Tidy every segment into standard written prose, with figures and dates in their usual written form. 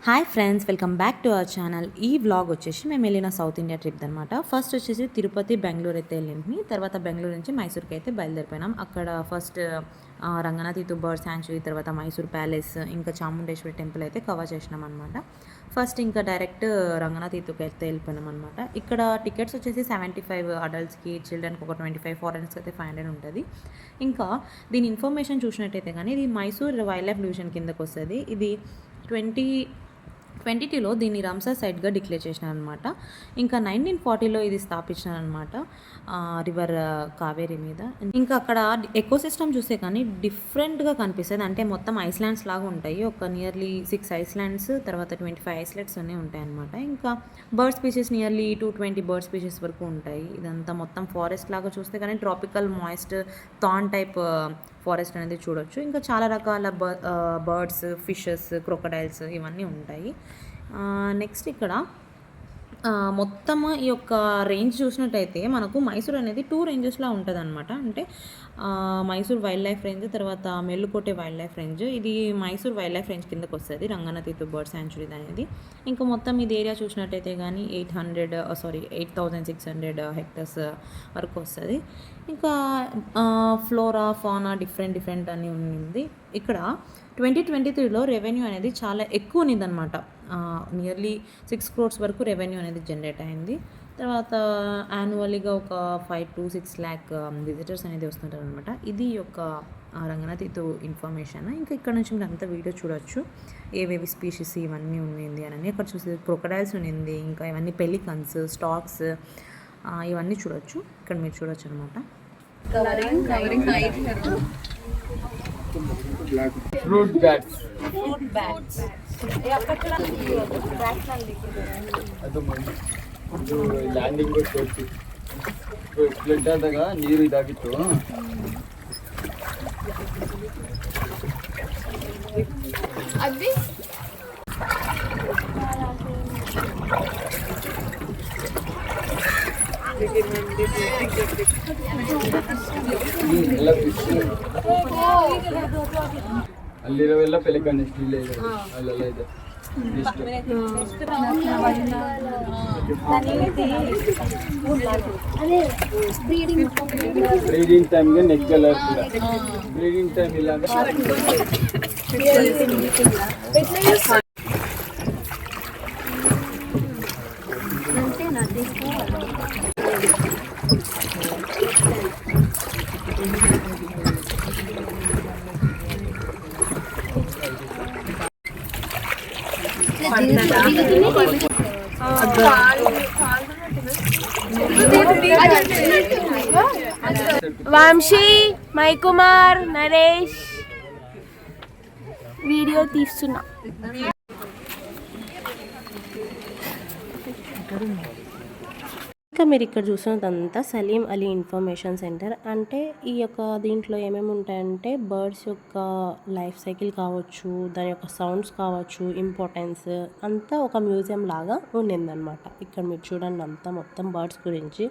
Hi friends, welcome back to our channel. ఈ vlog వచ్చేసి మేము వెళ్ళిన సౌత్ ఇండియా ట్రిప్ అనమాట. ఫస్ట్ వచ్చేసి తిరుపతి, బెంగళూరు అయితే వెళ్ళింది. తర్వాత బెంగళూరు నుంచి మైసూర్కి అయితే బయలుదేరిపోయినాం. అక్కడ ఫస్ట్ రంగనాథ్ బర్డ్ శాంచురీ, తర్వాత మైసూర్ ప్యాలెస్, ఇంకా చాముండేశ్వరి టెంపుల్ అయితే కవర్ చేసినాం అనమాట. ఫస్ట్ ఇంకా డైరెక్ట్ రంగనాథ్ అయితే వెళ్ళిపోయినాం అనమాట. ఇక్కడ టికెట్స్ వచ్చేసి 75 అడల్ట్స్కి, చిల్డ్రన్కి ఒక 25, ఫారెన్స్కి అయితే 500 ఉంటుంది. ఇంకా దీని ఇన్ఫర్మేషన్ చూసినట్టయితే కానీ ఇది మైసూర్ వైల్డ్ లైఫ్ డివిజన్ కిందకు వస్తుంది. ఇది 2022లో దీన్ని రామ్సర్ సైట్గా డిక్లేర్ చేసినారనమాట. ఇంకా 1940లో ఇది స్థాపించినారనమాట రివర్ కావేరీ మీద. ఇంకా అక్కడ ఎకో సిస్టమ్ చూస్తే కానీ డిఫరెంట్గా కనిపిస్తుంది. అంటే మొత్తం ఐస్లాండ్స్ లాగా ఉంటాయి. ఒక నియర్లీ 6 ఐస్లాండ్స్, తర్వాత 25 ఐస్లాండ్స్ అన్నీ ఉంటాయి అనమాట. ఇంకా bird species nearly 220 bird species వరకు ఉంటాయి. ఇదంతా మొత్తం ఫారెస్ట్ లాగా చూస్తే కానీ tropical moist than type forest అనేది చూడొచ్చు. ఇంకా చాలా రకాల బర్డ్స్, ఫిషెస్, క్రొకడైల్స్ ఇవన్నీ ఉంటాయి. నెక్స్ట్ ఇక్కడ మొత్తం ఈ యొక్క రేంజ్ చూసినట్టయితే మనకు మైసూర్ అనేది 2 రేంజెస్లో ఉంటుంది అనమాట. అంటే మైసూర్ వైల్డ్ లైఫ్ రేంజ్, తర్వాత మెల్లుకోటె వైల్డ్ లైఫ్ రేంజ్. ఇది మైసూర్ వైల్డ్ లైఫ్ రేంజ్ కిందకు వస్తుంది రంగనాథ్ బర్డ్ శాంచురీ అనేది. ఇంకా మొత్తం ఇది ఏరియా చూసినట్టయితే కానీ 8,600 హెక్టర్స్ వరకు వస్తుంది. ఇంకా ఫ్లోరా, ఫానా డిఫరెంట్ అని ఉంది. ఇక్కడ 2023లో రెవెన్యూ అనేది చాలా ఎక్కువ ఉన్నదన్నమాట. నియర్లీ 6 crores వరకు రెవెన్యూ అనేది జనరేట్ అయింది. తర్వాత యాన్యువల్గా ఒక 5 to 6 lakh విజిటర్స్ అనేది వస్తుంటారు అనమాట. ఇది యొక్క రంగనాథ్ ఇన్ఫర్మేషన్. ఇంకా ఇక్కడ నుంచి మీరు అంతా వీడియో చూడొచ్చు, ఏవేవి స్పీషీస్ ఇవన్నీ ఉన్నింది అని. ఇక్కడ చూసి క్రొకడైల్స్ ఉన్నింది, ఇంకా ఇవన్నీ పెలికన్స్, స్టాక్స్ ఇవన్నీ చూడొచ్చు. ఇక్కడ మీరు చూడొచ్చు అనమాట. ఫ్రూట్ బ్యాట్స్ ಅದು ಲ್ಯಾಂಡಿಂಗ್ ತೋರಿಸಿ ಫ್ಲಡ್ ಆದಾಗ ನೀರು ಇದಾಗಿತ್ತು. అది ಎಲ್ಲ ಫಿಶ್ ಅಲ್ಲಿರೋವೆಲ್ಲ ಪೆಲಿಕನ್ ಎಷ್ಟು ಇಲ್ಲೇ ಇದೆ, ಅಲ್ಲೆಲ್ಲ ಇದೆ. ಬ್ರೀಡಿಂಗ್ ಟೈಮ್ಗೆ ನೆಕ್ಕೆಲ್ಲ ಇರ್ತದೆ. ಬ್ರೀಡಿಂಗ್ ಟೈಮ್ ಇಲ್ಲ ಅಂದ್ರೆ వంశీ, మైకుమార్, నరేష్ వీడియో తీస్తున్నా. ఇంకా మీరు ఇక్కడ చూసినదంతా సలీం అలీ ఇన్ఫర్మేషన్ సెంటర్. అంటే ఈ యొక్క దీంట్లో ఏమేమి ఉంటాయంటే బర్డ్స్ యొక్క లైఫ్ సైకిల్ కావచ్చు, దాని యొక్క సౌండ్స్ కావచ్చు, ఇంపార్టెన్స్ అంతా ఒక మ్యూజియం లాగా ఉండిందనమాట. ఇక్కడ మీరు చూడండి అంతా మొత్తం బర్డ్స్ గురించి.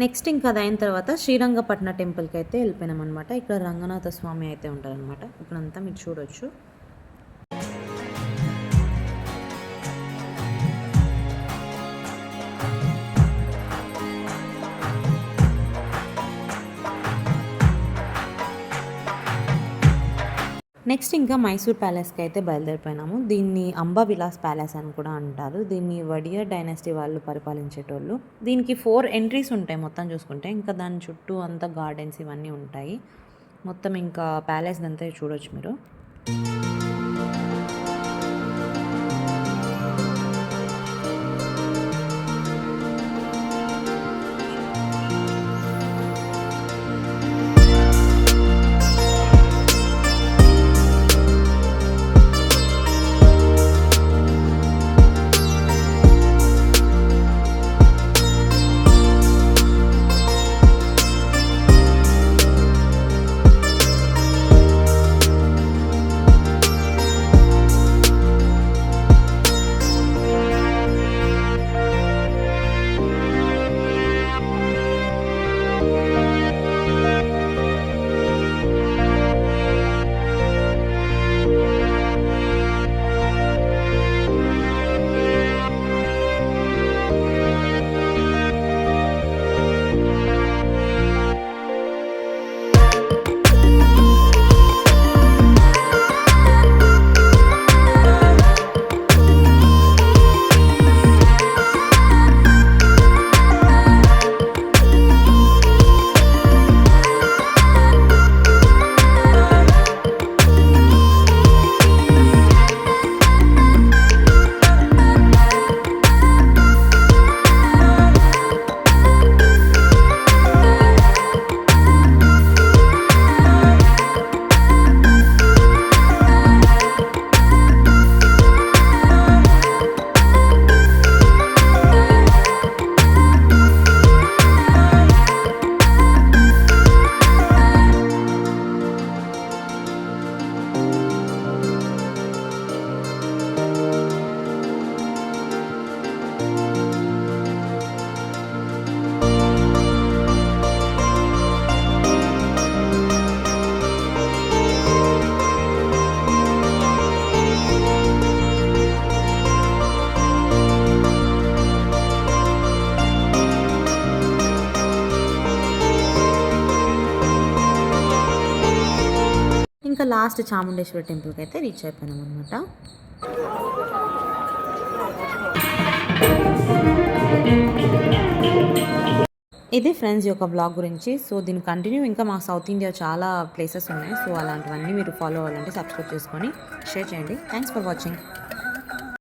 నెక్స్ట్ ఇంకా అది అయిన తర్వాత శ్రీరంగపట్న టెంపుల్కి అయితే వెళ్ళిపోయినాం అనమాట. ఇక్కడ రంగనాథ స్వామి అయితే ఉంటారనమాట. ఇక్కడంతా మీరు చూడొచ్చు. నెక్స్ట్ ఇంకా మైసూర్ ప్యాలెస్కి అయితే బయలుదేరిపోయినాము. దీన్ని అంబా విలాస్ ప్యాలెస్ అని కూడా అంటారు. దీన్ని వడియర్ డైనాసిటీ వాళ్ళు పరిపాలించేటోళ్ళు. దీనికి 4 ఎంట్రీస్ ఉంటాయి మొత్తం చూసుకుంటే. ఇంకా దాని చుట్టూ అంతా గార్డెన్స్ ఇవన్నీ ఉంటాయి. మొత్తం ఇంకా ప్యాలెస్ అంతా చూడొచ్చు మీరు. లాస్ట్ చాముండేశ్వరి టెంపుల్కి అయితే రీచ్ అయిపోయినాం అనమాట. ఇది ఫ్రెండ్స్ యొక్క బ్లాగ్ గురించి. సో దీని కంటిన్యూ ఇంకా మా సౌత్ ఇండియా చాలా ప్లేసెస్ ఉన్నాయి. సో అలాంటివన్నీ మీరు ఫాలో అవ్వాలంటే సబ్స్క్రైబ్ చేసుకొని షేర్ చేయండి. Thanks for watching.